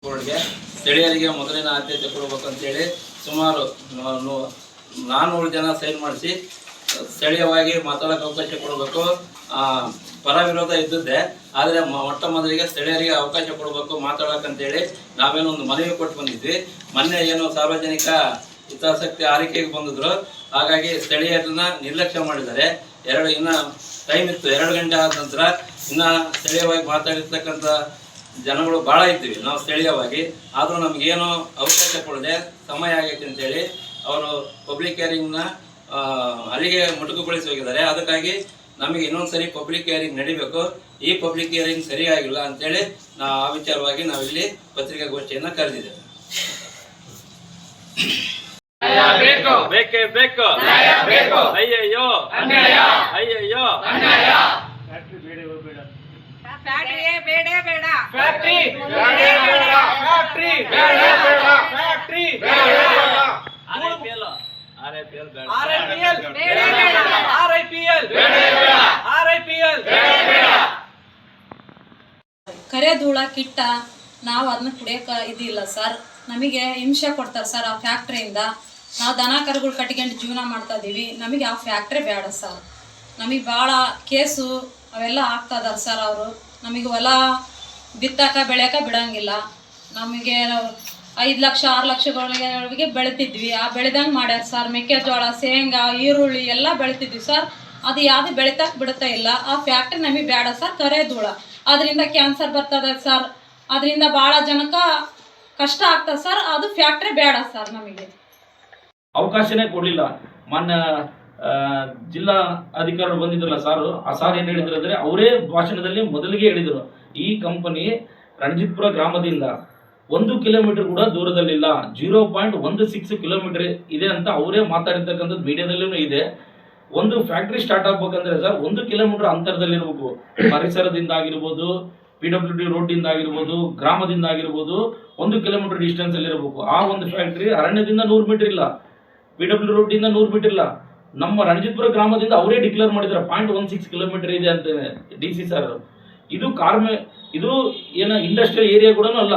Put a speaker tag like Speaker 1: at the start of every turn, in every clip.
Speaker 1: ಗೆ ಸ್ಥಳೀಯರಿಗೆ ಮೊದಲಿನ ಆದ್ಯತೆ ಕೊಡಬೇಕು ಅಂತೇಳಿ ಸುಮಾರು 400 ಜನ ಸೈನ್ ಮಾಡಿಸಿ ಸ್ಥಳೀಯವಾಗಿ ಮಾತಾಡೋಕೆ ಅವಕಾಶ ಕೊಡಬೇಕು. ಪರ ವಿರೋಧ ಇದ್ದದ್ದೇ, ಆದರೆ ಮೊಟ್ಟ ಮೊದಲಿಗೆ ಸ್ಥಳೀಯರಿಗೆ ಅವಕಾಶ ಕೊಡಬೇಕು ಮಾತಾಡೋಕಂತೇಳಿ ನಾವೇನೋ ಒಂದು ಮನವಿ ಕೊಟ್ಟು ಬಂದಿದ್ವಿ. ಮೊನ್ನೆ ಏನು ಸಾರ್ವಜನಿಕ ಹಿತಾಸಕ್ತಿ ಆರೈಕೆಗೆ ಬಂದಿದ್ರು, ಹಾಗಾಗಿ ಸ್ಥಳೀಯರನ್ನ ನಿರ್ಲಕ್ಷ್ಯ ಮಾಡಿದ್ದಾರೆ. ಇನ್ನು ಟೈಮ್ ಇತ್ತು, 2 ಗಂಟೆ ಆದ ನಂತರ ಇನ್ನು ಸ್ಥಳೀಯವಾಗಿ ಮಾತಾಡಿರ್ತಕ್ಕಂಥ ಜನಗಳು ಭಾಳ ಇದ್ದೀವಿ ನಾವು ಸ್ಥಳೀಯವಾಗಿ. ಆದರೂ ನಮಗೇನು ಅವಕಾಶ ಕೊಡದೆ ಸಮಯ ಆಗೈತೆ ಅಂತೇಳಿ ಅವರು ಪಬ್ಲಿಕ್ ಹಿಯರಿಂಗ್ನ ಅಲ್ಲಿಗೆ ಮೊಟಕುಗೊಳಿಸಿ ಹೋಗಿದ್ದಾರೆ. ಅದಕ್ಕಾಗಿ ನಮಗೆ ಇನ್ನೊಂದು ಸರಿ ಪಬ್ಲಿಕ್ ಹಿಯರಿಂಗ್ ನಡಿಬೇಕು. ಈ ಪಬ್ಲಿಕ್ ಹಿಯರಿಂಗ್ ಸರಿಯಾಗಿಲ್ಲ ಅಂತೇಳಿ ಆ ವಿಚಾರವಾಗಿ ನಾವಿಲ್ಲಿ ಪತ್ರಿಕಾಗೋಷ್ಠಿಯನ್ನು ಕರೆದಿದ್ದೇವೆ. ಬೇಕೇ ಬೇಕು, ಅಯ್ಯಯ್ಯೋ ಅಯ್ಯಯ್ಯೋ,
Speaker 2: ಕರೆ ಧೂಳ ಕಿಟ್ಟ ನಾವು ಅದನ್ನ ಕುಡಿಯೋಕೆ ಇದಿಲ್ಲ ಸರ್. ನಮಗೆ ಹಿಂಸೆ ಕೊಡ್ತಾರೆ ಸರ್ ಆ ಫ್ಯಾಕ್ಟ್ರಿಯಿಂದ. ನಾವು ದನ ಕರುಗಳು ಕಟ್ಕೊಂಡು ಜೀವನ ಮಾಡ್ತಾ ಇದ್ದೀವಿ. ನಮಗೆ ಆ ಫ್ಯಾಕ್ಟ್ರಿ ಬೇಡ ಸರ್. ನಮಗೆ ಭಾಳ ಕೇಸು ಅವೆಲ್ಲ ಆಗ್ತಾ ಇದಾರೆ ಸರ್. ಅವರು ನಮಗೆ ಹೊಲ ಬಿತ್ತಾಕ ಬೆಳೆಯೋಕೆ ಬಿಡೋಂಗಿಲ್ಲ. ನಮಗೆ 5 ಲಕ್ಷ 6 ಲಕ್ಷಗಳಿಗೆ ಬೆಳಿತಿದ್ವಿ, ಆ ಬೆಳೆದಂಗೆ ಮಾಡ್ಯಾರ ಸರ್. ಮೆಕ್ಕೆಜೋಳ, ಶೇಂಗಾ, ಈರುಳ್ಳಿ ಎಲ್ಲ ಬೆಳಿತಿದ್ವಿ ಸರ್. ಅದು ಯಾವುದು ಬೆಳಿತಕ್ಕೆ ಬಿಡುತ್ತಾ ಇಲ್ಲ. ಆ ಫ್ಯಾಕ್ಟ್ರಿ ನಮಗೆ ಬೇಡ ಸರ್. ಕರೆ ಧೂಳ ಅದರಿಂದ ಕ್ಯಾನ್ಸರ್ ಬರ್ತದೆ ಸರ್. ಅದರಿಂದ ಭಾಳ ಜನಕ್ಕೆ ಕಷ್ಟ ಆಗ್ತದೆ ಸರ್. ಅದು ಫ್ಯಾಕ್ಟ್ರಿ ಬೇಡ ಸರ್. ನಮಗೆ
Speaker 3: ಅವಕಾಶನೇ ಕೊಡಲಿಲ್ಲ. ಮಾನ್ಯ ಜಿಲ್ಲಾ ಅಧಿಕಾರಿಗಳು ಬಂದಿದ್ರಲ್ಲ ಸಾರು, ಆ ಸಾರ್ ಏನು ಹೇಳಿದ್ರು ಅಂದರೆ, ಅವರೇ ಭಾಷಣದಲ್ಲಿ ಮೊದಲಿಗೆ ಹೇಳಿದರು, ಈ ಕಂಪನಿ ರಣಜಿತ್ಪುರ ಗ್ರಾಮದಿಂದ 1 ಕಿಲೋಮೀಟರ್ ಕೂಡ ದೂರದಲ್ಲಿಲ್ಲ, 0.16 ಕಿಲೋಮೀಟರ್ ಇದೆ ಅಂತ ಅವರೇ ಮಾತಾಡಿರ್ತಕ್ಕಂಥದ್ದು ಮೀಡಿಯಾದಲ್ಲೂ ಇದೆ. ಒಂದು ಫ್ಯಾಕ್ಟ್ರಿ ಸ್ಟಾರ್ಟ್ ಆಗ್ಬೇಕಂದ್ರೆ ಸರ್ 1 ಕಿಲೋಮೀಟರ್ ಅಂತರದಲ್ಲಿರ್ಬೇಕು. ಪರಿಸರದಿಂದ ಆಗಿರ್ಬೋದು, PWD ರೋಡಿಂದ ಆಗಿರ್ಬೋದು, ಗ್ರಾಮದಿಂದ ಆಗಿರ್ಬೋದು, 1 ಕಿಲೋಮೀಟರ್ ಡಿಸ್ಟೆನ್ಸ್ ಅಲ್ಲಿ ಇರಬೇಕು. ಆ ಒಂದು ಫ್ಯಾಕ್ಟ್ರಿ ಅರಣ್ಯದಿಂದ 100 ಮೀಟರ್ ಇಲ್ಲ, PWD ರೋಡಿಂದ 100 ಮೀಟರ್ ಇಲ್ಲ. ನಮ್ಮ ರಣಜಿತ್ಪುರ ಗ್ರಾಮದಿಂದ ಅವರೇ ಡಿಕ್ಲೇರ್ ಮಾಡಿದ್ದಾರೆ 0.16 ಕಿಲೋಮೀಟರ್ ಇದೆ ಅಂತ DC ಸರ್. ಇದು ಏನೋ ಇಂಡಸ್ಟ್ರಿಯಲ್ ಏರಿಯಾ ಕೂಡ ಅಲ್ಲ.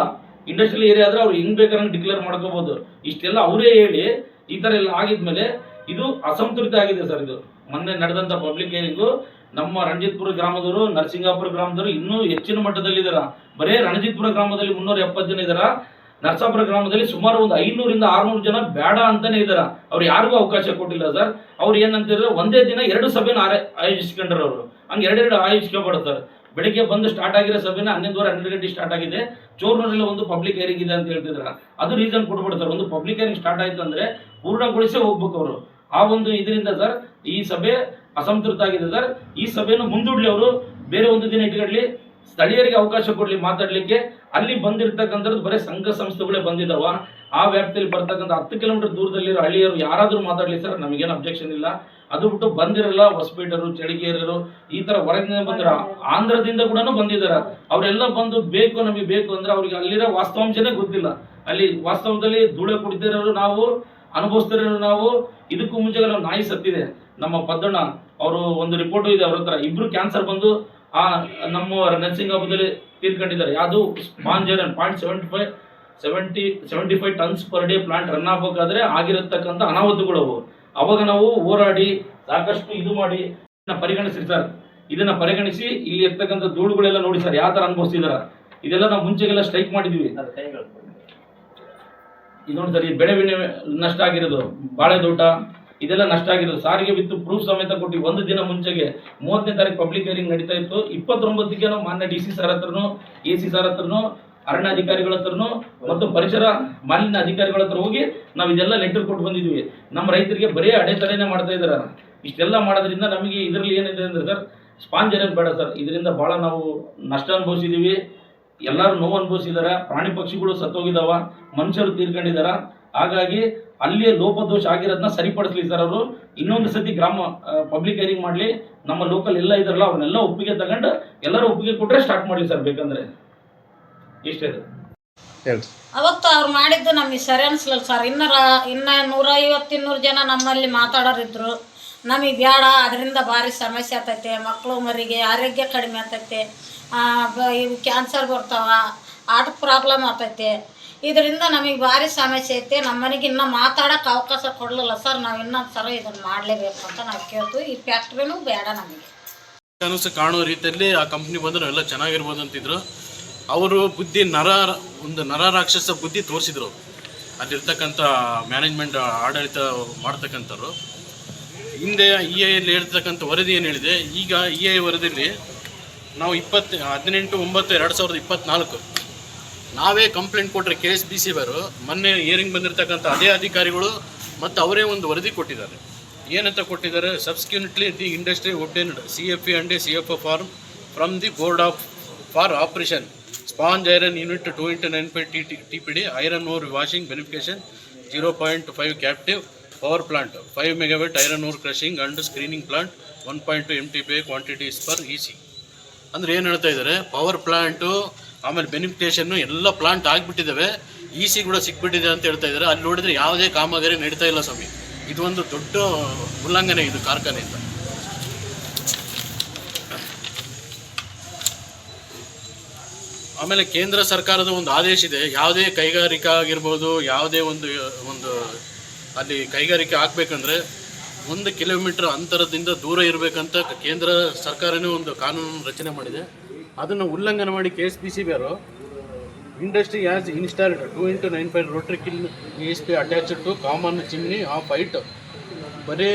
Speaker 3: ಇಂಡಸ್ಟ್ರಿಯಲ್ ಏರಿಯಾ ಆದ್ರೆ ಅವ್ರು ಹೆಂಗ್ ಬೇಕಾದ್ರೆ ಡಿಕ್ಲೇರ್ ಮಾಡ್ಕೋಬಹುದು. ಇಷ್ಟೆಲ್ಲ ಅವರೇ ಹೇಳಿ ಈ ತರ ಎಲ್ಲ ಆಗಿದ್ಮೇಲೆ ಇದು ಅಸಂತೃಪ್ತಿ ಆಗಿದೆ ಸರ್. ಇದು ಮೊನ್ನೆ ನಡೆದಂತ ಪಬ್ಲಿಕ್ ಹಿಯರಿಂಗು ನಮ್ಮ ರಣಜಿತ್ಪುರ ಗ್ರಾಮದವರು, ನರಸಿಂಗಾಪುರ ಗ್ರಾಮದವರು ಇನ್ನೂ ಹೆಚ್ಚಿನ ಮಟ್ಟದಲ್ಲಿ ಇದಾರ. ಬರೇ ರಣಜಿತ್ಪುರ ಗ್ರಾಮದಲ್ಲಿ 370 ಜನ ಇದಾರ. ನರಸಾಪುರ ಗ್ರಾಮದಲ್ಲಿ ಸುಮಾರು ಒಂದು 500 ಇಂದ 600 ಜನ ಬೇಡ ಅಂತಾನೆ ಇದಾರ. ಅವ್ರು ಯಾರಿಗೂ ಅವಕಾಶ ಕೊಟ್ಟಿಲ್ಲ ಸರ್. ಅವ್ರು ಏನಂತಿದ್ರೆ ಒಂದೇ ದಿನ 2 ಸಭೆನ ಆಯೋಜಿಸ್ಕೊಂಡ್ರ. ಅವರು ಹಂಗೆ 2 ಆಯೋಜಿಸ್ಕೋಬೇಡ ಸರ್. ಬೆಳಿಗ್ಗೆ ಬಂದು ಸ್ಟಾರ್ಟ್ ಆಗಿರೋ ಸಭೆನ 11:30 ಗಂಟೆ ಸ್ಟಾರ್ಟ್ ಆಗಿದೆ. ಚೋರ್ನೂರಲ್ಲಿ ಒಂದು ಪಬ್ಲಿಕ್ ಹಿಯರಿಂಗ್ ಇದೆ ಅಂತ ಹೇಳ್ತಿದ್ರ. ಅದು ರೀಸನ್ ಕೊಡ್ಬೇಡ ಸರ್. ಒಂದು ಪಬ್ಲಿಕ್ ಹಿಯರಿಂಗ್ ಸ್ಟಾರ್ಟ್ ಆಯ್ತು ಅಂದ್ರೆ ಪೂರ್ಣಗೊಳಿಸೇ ಹೋಗ್ಬೇಕು ಅವರು. ಆ ಒಂದು ಇದರಿಂದ ಸರ್ ಈ ಸಭೆ ಅಸಂತೃಪ್ತ ಆಗಿದೆ ಸರ್. ಈ ಸಭೆಯನ್ನು ಮುಂದೂಡ್ಲಿ, ಅವರು ಬೇರೆ ಒಂದು ದಿನ ಇಟ್ಕೊಳ್ಳಿ, ಸ್ಥಳೀಯರಿಗೆ ಅವಕಾಶ ಕೊಡ್ಲಿ ಮಾತಾಡ್ಲಿಕ್ಕೆ. ಅಲ್ಲಿ ಬಂದಿರ್ತಕ್ಕಂಥದ್ದು ಬರೀ ಸಂಘ ಸಂಸ್ಥೆಗಳೇ ಬಂದಿದ್ದಾವ. ಆ ವ್ಯಾಪ್ತಿಯಲ್ಲಿ ಬರ್ತಕ್ಕಂಥ 10 ಕಿಲೋಮೀಟರ್ ದೂರದಲ್ಲಿರೋ ಹಳ್ಳಿಯರು ಯಾರಾದ್ರೂ ಮಾತಾಡ್ಲಿ ಸರ್, ನಮಗೇನು ಅಬ್ಜೆಕ್ಷನ್ ಇಲ್ಲ. ಅದು ಬಿಟ್ಟು ಬಂದಿರಲ್ಲ ಹೊಸಪೇಟರು, ಚಳಿಗೇರರು, ಈ ತರ ಹೊರಗಿನ ಬಂದಿರ, ಆಂಧ್ರದಿಂದ ಕೂಡ ಬಂದಿದ್ದಾರೆ. ಅವರೆಲ್ಲ ಬಂದು ಬೇಕು ನಮಗೆ ಬೇಕು ಅಂದ್ರೆ ಅವ್ರಿಗೆ ಅಲ್ಲಿರೋ ವಾಸ್ತವಾಂಶನೇ ಗೊತ್ತಿಲ್ಲ. ಅಲ್ಲಿ ವಾಸ್ತವದಲ್ಲಿ ಧೂಳೆ ಕುಡಿತಿರೋರು ನಾವು, ಅನುಭವಿಸ್ತಿರೋರು ನಾವು. ಇದಕ್ಕೂ ಮುಂಚೆ ನಾಯಿ ಸತ್ತಿದೆ. ನಮ್ಮ ಪದ್ದಣ್ಣ ಅವರು ಒಂದು ರಿಪೋರ್ಟ್ ಇದೆ ಅವ್ರ ಹತ್ರ. 2 ಕ್ಯಾನ್ಸರ್ ಬಂದು ನಮ್ಮ ನರ್ಸಿಂಗ್ ಹಬ್ಬದಲ್ಲಿ ತೀರ್ಕೊಂಡಿದ್ದಾರೆ. ಯಾವುದು ಸ್ಪಾಂಜರನ್ 0.75 tons per day plant run ಆಗಬೇಕಾದ್ರೆ ಆಗಿರತಕ್ಕಂಥ ಅನಾಹುತಗಳು ಅವು. ಅವಾಗ ನಾವು ಹೋರಾಡಿ ಸಾಕಷ್ಟು ಇದು ಮಾಡಿ ಪರಿಗಣಿಸಿ ಸರ್. ಇದನ್ನ ಪರಿಗಣಿಸಿ ಇಲ್ಲಿ ಇರ್ತಕ್ಕಂಥ ಧೂಳುಗಳೆಲ್ಲ ನೋಡಿ ಸರ್ ಯಾವ ತರ ಅನುಭವಿಸಿದಾರ. ಇದೆಲ್ಲ ನಾವು ಮುಂಚೆಗೆಲ್ಲ ಸ್ಟ್ರೈಕ್ ಮಾಡಿದ್ವಿ. ಇದು ನೋಡಿ ಸರ್, ಈ ಬೆಳೆ ವಿಮೆ ನಷ್ಟ ಆಗಿರೋದು, ಬಾಳೆ ತೋಟ ಇದೆಲ್ಲ ನಷ್ಟ ಆಗಿರೋದು. ಸಾರಿಗೆ ವಿತ್ ಪ್ರೂಫ್ ಸಮೇತ ಕೊಟ್ಟು 1 ದಿನ ಮುಂಚೆಗೆ 30ನೇ ತಾರೀಕು ಪಬ್ಲಿಕ್ ಹಿಯರಿಂಗ್ ನಡೀತಾ ಇತ್ತು. 29ಕ್ಕೆ ನಾವು ಮಾನ್ಯ DC ಸರ್ ಹತ್ರನು, AC ಸರ್ ಹತ್ರನು, ಅರಣ್ಯ ಅಧಿಕಾರಿಗಳ ಹತ್ರನು ಮತ್ತು ಪರಿಸರ ಮಾಲಿನ್ಯ ಅಧಿಕಾರಿಗಳ ಹತ್ರ ಹೋಗಿ ನಾವು ಇದೆಲ್ಲ ಲೆಟರ್ ಕೊಟ್ಟು ಬಂದಿದ್ವಿ. ನಮ್ಮ ರೈತರಿಗೆ ಬರೀ ಅಡೆತಡೆನೇ ಮಾಡ್ತಾ ಇದಾರೆ. ಇಷ್ಟೆಲ್ಲ ಮಾಡೋದ್ರಿಂದ ನಮಗೆ ಇದರಲ್ಲಿ ಏನಿದೆ ಅಂದ್ರೆ ಸರ್, ಸ್ಪಾಂಜರನ್ ಬೇಡ ಸರ್. ಇದರಿಂದ ಬಹಳ ನಾವು ನಷ್ಟ ಅನುಭವಿಸಿದೀವಿ. ಎಲ್ಲರೂ ನೋವು ಅನುಭವಿಸಿದಾರ. ಪ್ರಾಣಿ ಪಕ್ಷಿಗಳು ಸತ್ತೋಗಿದಾವ, ಮನುಷ್ಯರು ತೀರ್ಕೊಂಡಿದಾರ. ಹಾಗಾಗಿ ಅಲ್ಲಿಯೇ ಲೋಪದೋಷ ಆಗಿರೋದನ್ನ ಸರಿಪಡಿಸ್ಲಿ ಸರ್ ಅವರು. ಇನ್ನೊಂದು ಸತಿ ಗ್ರಾಮ ಪಬ್ಲಿಕ್ ಹಿಯರಿಂಗ್ ಮಾಡಲಿ. ನಮ್ಮ ಲೋಕಲ್ ಎಲ್ಲ ಇದಾರಲ್ಲ ಅವ್ರನ್ನೆಲ್ಲ ಒಪ್ಪಿಗೆ ತಗೊಂಡು ಎಲ್ಲರೂ ಒಪ್ಪಿಗೆ ಕೊಟ್ಟರೆ ಸ್ಟಾರ್ಟ್ ಮಾಡಲಿ ಸರ್. ಬೇಕಂದ್ರೆ ಇಷ್ಟೇ
Speaker 4: ಅವತ್ತು ಅವ್ರು ಮಾಡಿದ್ದು ನಮಗೆ ಸರಿ ಅನಿಸ್ಲಿಲ್ಲ ಸರ್. ಇನ್ನು 150-200 ಜನ ನಮ್ಮಲ್ಲಿ ಮಾತಾಡೋರಿದ್ರು. ನಮಗೆ ಬೇಡ, ಅದರಿಂದ ಭಾರಿ ಸಮಸ್ಯೆ ಆಗ್ತೈತೆ. ಮಕ್ಕಳು ಮರಿಗೆ ಆರೋಗ್ಯ ಕಡಿಮೆ ಆಗ್ತೈತೆ, ಇವು ಕ್ಯಾನ್ಸರ್ ಬರ್ತಾವ, ಆಟ ಪ್ರಾಬ್ಲಮ್ ಆಗ್ತೈತೆ. ಇದರಿಂದ ನಮಗೆ ಭಾರಿ ಸಮಸ್ಯೆ ಐತೆ. ನಮ್ಮ ಮನೆಗೆ ಇನ್ನೂ ಮಾತಾಡೋಕೆ ಅವಕಾಶ ಕೊಡಲಿಲ್ಲ ಸರ್. ನಾವು ಇನ್ನೊಂದು ಸಲ ಇದನ್ನು ಮಾಡಲೇಬೇಕು ಅಂತ ನಾವು ಕೇಳ್ತೀವಿ. ಈ ಫ್ಯಾಕ್ಟ್ರಿನೂ ಬೇಡ ನಮಗೆ.
Speaker 5: ಕನಸು ಕಾಣೋ ರೀತಿಯಲ್ಲಿ ಆ ಕಂಪ್ನಿ ಬಂದರೆ ಎಲ್ಲ ಚೆನ್ನಾಗಿರ್ಬೋದು ಅಂತಿದ್ರು. ಅವರು ಬುದ್ಧಿ ಒಂದು ನರರಾಕ್ಷಸ ಬುದ್ಧಿ ತೋರಿಸಿದ್ರು ಅಲ್ಲಿರ್ತಕ್ಕಂಥ ಮ್ಯಾನೇಜ್ಮೆಂಟ್ ಆಡಳಿತ ಮಾಡ್ತಕ್ಕಂಥವ್ರು. ಹಿಂದೆ EIಯಲ್ಲಿ ಹೇಳ್ತಕ್ಕಂಥ ವರದಿ ಏನು ಹೇಳಿದೆ, ಈಗ EI ವರದಿಯಲ್ಲಿ ನಾವು 18/9/2024 ನಾವೇ ಕಂಪ್ಲೇಂಟ್ ಕೊಟ್ಟರೆ KSBC ಅವರು ಮೊನ್ನೆ ಹಿಯರಿಂಗ್ ಬಂದಿರತಕ್ಕಂಥ ಅದೇ ಅಧಿಕಾರಿಗಳು ಮತ್ತು ಅವರೇ ಒಂದು ವರದಿ ಕೊಟ್ಟಿದ್ದಾರೆ. ಏನಂತ ಕೊಟ್ಟಿದ್ದಾರೆ, subsequently the industry obtained CFE and CFO form from the board for operation sponge iron unit 2x9.5 TPD iron ore washing beneficiation 0.5 captive power plant 5 MW iron ore crushing and screening plant 1.2 MTPA quantities per EC. ಅಂದರೆ ಏನು ಹೇಳ್ತಾ ಇದ್ದಾರೆ, power plant ಆಮೇಲೆ ಬೆನಿಫಿಕೇಷನ್ನು ಎಲ್ಲ plant ಆಗಿಬಿಟ್ಟಿದ್ದಾವೆ, EC ಕೂಡ ಸಿಕ್ಬಿಟ್ಟಿದೆ ಅಂತ ಹೇಳ್ತಾ ಇದ್ದಾರೆ. ಅಲ್ಲಿ ನೋಡಿದರೆ ಯಾವುದೇ ಕಾಮಗಾರಿ ನಡೀತಾ ಇಲ್ಲ ಸ್ವಾಮಿ. ಇದು ಒಂದು ದೊಡ್ಡ ಉಲ್ಲಂಘನೆ ಇದು ಕಾರ್ಖಾನೆಯಿಂದ. ಆಮೇಲೆ ಕೇಂದ್ರ ಸರ್ಕಾರದ ಒಂದು ಆದೇಶ ಇದೆ, ಯಾವುದೇ ಕೈಗಾರಿಕಾ ಆಗಿರ್ಬೋದು, ಯಾವುದೇ ಒಂದು ಅಲ್ಲಿ ಕೈಗಾರಿಕೆ ಹಾಕ್ಬೇಕಂದ್ರೆ 1 ಕಿಲೋಮೀಟರ್ ಅಂತರದಿಂದ ದೂರ ಇರಬೇಕಂತ ಕೇಂದ್ರ ಸರ್ಕಾರನೇ ಒಂದು ಕಾನೂನು ರಚನೆ ಮಾಡಿದೆ. ಅದನ್ನು ಉಲ್ಲಂಘನೆ ಮಾಡಿ KSBC ಅವರು industry has installed 2x9.5 rotary kiln ESP attached to common chimney of height. ಬರೀ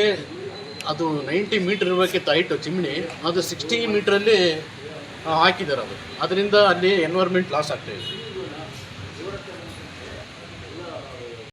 Speaker 5: ಅದು 90 ಮೀಟರ್ ಇರಬೇಕಿತ್ತು ಹೈಟ್ ಚಿಮ್ನಿ, ಅದು 60 ಮೀಟ್ರಲ್ಲಿ ಹಾಕಿದ್ದಾರೆ. ಅದರಿಂದ ಅಲ್ಲಿ ಎನ್ವೈರ್ಮೆಂಟ್ ಲಾಸ್ ಆಗ್ತಾಯಿದೆ.